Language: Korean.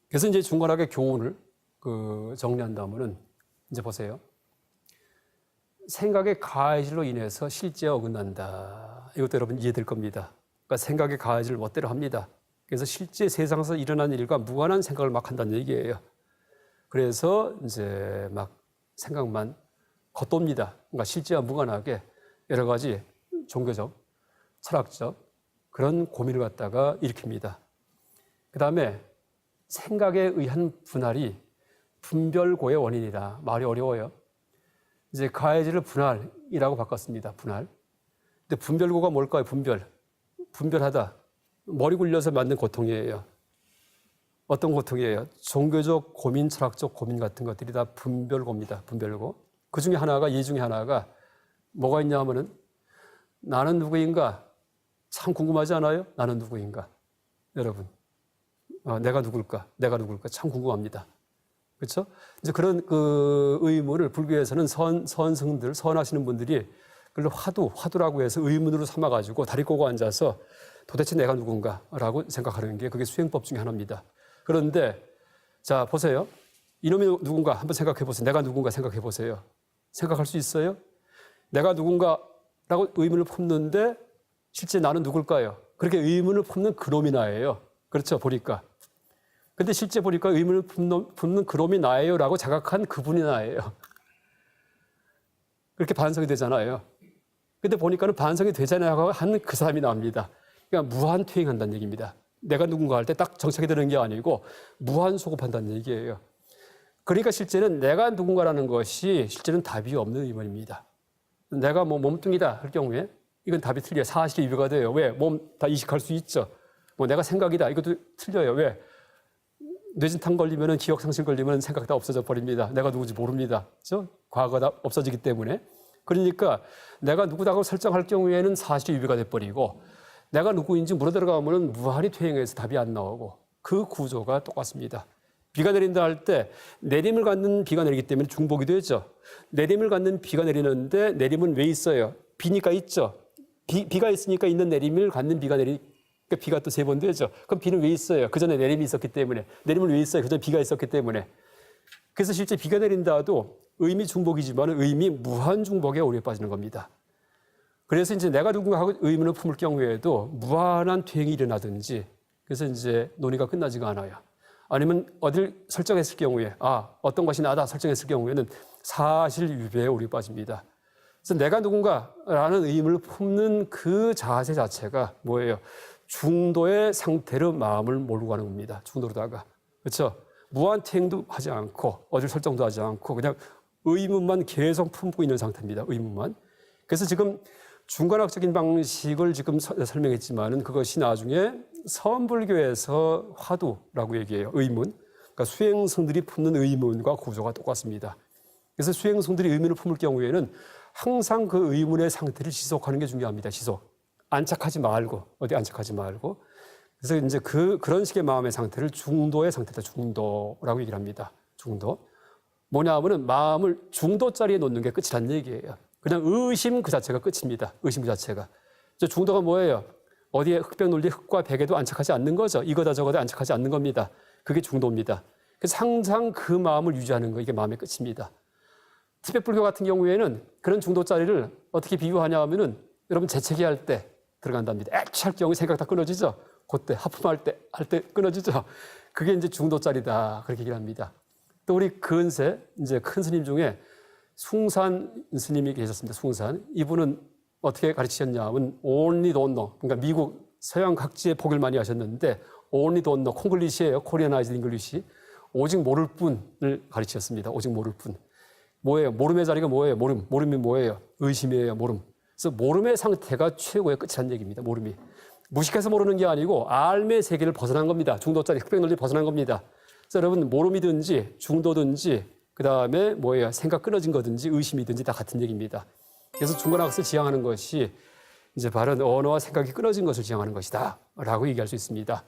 그래서 이제 중간학의 교훈을 정리한다면은 이제 보세요. 생각의 가해질로 인해서 실제에 어긋난다. 이것도 여러분 이해될 겁니다. 그러니까 생각의 가해질을 멋대로 합니다. 그래서 실제 세상에서 일어난 일과 무관한 생각을 막 한다는 얘기예요. 그래서 이제 막 생각만 겉돕니다. 그러니까 실제와 무관하게 여러 가지 종교적, 철학적 그런 고민을 갖다가 일으킵니다. 그 다음에 생각에 의한 분할이 분별고의 원인이다. 말이 어려워요. 이제 가해질을 분할이라고 바꿨습니다. 분할. 근데 분별고가 뭘까요? 분별하다. 머리 굴려서 만든 고통이에요. 어떤 고통이에요? 종교적 고민, 철학적 고민 같은 것들이 다 분별고입니다. 분별고. 그 중에 하나가, 이 중에 하나가 뭐가 있냐 하면은 나는 누구인가? 참 궁금하지 않아요? 나는 누구인가? 여러분. 내가 누굴까? 내가 누굴까? 참 궁금합니다. 그렇죠? 이제 그런 의문을 불교에서는 선승들, 선하시는 분들이 그걸 화두라고 해서 의문으로 삼아가지고 다리 꼬고 앉아서 도대체 내가 누군가라고 생각하는 게 그게 수행법 중에 하나입니다. 그런데 자 보세요. 이놈이 누군가 한번 생각해 보세요. 내가 누군가 생각해 보세요. 생각할 수 있어요? 내가 누군가라고 의문을 품는데 실제 나는 누굴까요? 그렇게 의문을 품는 그놈이 나예요. 그렇죠? 보니까. 근데 실제 보니까 의문을 품는 그놈이 나예요라고 자각한 그분이 나예요. 그렇게 반성이 되잖아요. 근데 보니까는 반성이 되잖아요 하는 그 사람이 나옵니다. 그러니까 무한퇴행한다는 얘기입니다. 내가 누군가 할 때 딱 정착이 되는 게 아니고 무한소급한다는 얘기예요. 그러니까 실제는 내가 누군가라는 것이 실제는 답이 없는 의문입니다. 내가 뭐 몸뚱이다 할 경우에 이건 답이 틀려요. 사실이 위배가 돼요. 왜? 몸 다 이식할 수 있죠. 뭐 내가 생각이다. 이것도 틀려요. 왜? 뇌진탕 걸리면은 기억 상실 걸리면 생각 다 없어져 버립니다. 내가 누구지 모릅니다. 그렇죠? 과거가 다 없어지기 때문에. 그러니까 내가 누구다고 설정할 경우에는 사실이 위배가 돼 버리고 내가 누구인지 물어 들어가면은 무한히 퇴행해서 답이 안 나오고 그 구조가 똑같습니다. 비가 내린다 할 때 내림을 갖는 비가 내리기 때문에 중복이 되죠. 내림을 갖는 비가 내리는데 내림은 왜 있어요? 비니까 있죠. 비가 있으니까 있는 내림을 갖는 비가 내리니까 비가 또 3번 되죠. 그럼 비는 왜 있어요? 그 전에 내림이 있었기 때문에. 내림은 왜 있어요? 그 전에 비가 있었기 때문에. 그래서 실제 비가 내린다도 의미 중복이지만 의미 무한 중복에 오류에 빠지는 겁니다. 그래서 이제 내가 누군가 하고 의문을 품을 경우에도 무한한 퇴행이 일어나든지 그래서 이제 논의가 끝나지가 않아요. 아니면 어딜 설정했을 경우에 어떤 것이 나다 설정했을 경우에는 사실 유배에 오류에 빠집니다. 그래서 내가 누군가라는 의문을 품는 그 자세 자체가 뭐예요? 중도의 상태로 마음을 몰고 가는 겁니다. 중도로다가. 그렇죠? 무한퇴행도 하지 않고 어딜 설정도 하지 않고 그냥 의문만 계속 품고 있는 상태입니다. 의문만. 그래서 지금 중간학적인 방식을 지금 설명했지만은 그것이 나중에 서원불교에서 화두라고 얘기해요. 의문. 그러니까 수행성들이 품는 의문과 구조가 똑같습니다. 그래서 수행성들이 의문을 품을 경우에는 항상 그 의문의 상태를 지속하는 게 중요합니다. 지속. 안착하지 말고 어디 안착하지 말고. 그래서 이제 그런 식의 마음의 상태를 중도의 상태다. 중도라고 얘기를 합니다. 중도. 뭐냐 하면은 마음을 중도자리에 놓는 게 끝이란 얘기예요. 그냥 의심 그 자체가 끝입니다. 의심 그 자체가. 중도가 뭐예요? 어디에 흑백 논리 흑과 백에도 안착하지 않는 거죠. 이거다 저거다 안착하지 않는 겁니다. 그게 중도입니다. 그래서 항상 그 마음을 유지하는 거 이게 마음의 끝입니다. 티베트 불교 같은 경우에는 그런 중도 자리를 어떻게 비유하냐 하면은 여러분 재채기 할 때 들어간답니다. 액취할 경우에 생각 다 끊어지죠. 그때 하품할 때 끊어지죠. 그게 이제 중도 자리다 그렇게 얘기를 합니다. 또 우리 근세 이제 큰 스님 중에 숭산 스님이 계셨습니다. 숭산. 이분은 어떻게 가르치셨냐면 only don't know. 그러니까 미국 서양 각지에 포교를 많이 하셨는데 only don't know. 콩글리시예요. 코리아나이즈드 잉글리시. 오직 모를 뿐을 가르치셨습니다. 오직 모를 뿐. 뭐예요? 모름의 자리가 뭐예요? 모름. 모름이 뭐예요? 의심이에요. 모름. 그래서 모름의 상태가 최고의 끝이라는 얘기입니다. 모름이. 무식해서 모르는 게 아니고 알의 세계를 벗어난 겁니다. 중도짜리 흑백 논리 벗어난 겁니다. 그래서 여러분 모름이든지 중도든지 그다음에 뭐예요? 생각 끊어진 거든지 의심이든지 다 같은 얘기입니다. 그래서 중간학습을 지향하는 것이 이제 바른 언어와 생각이 끊어진 것을 지향하는 것이다 라고 얘기할 수 있습니다.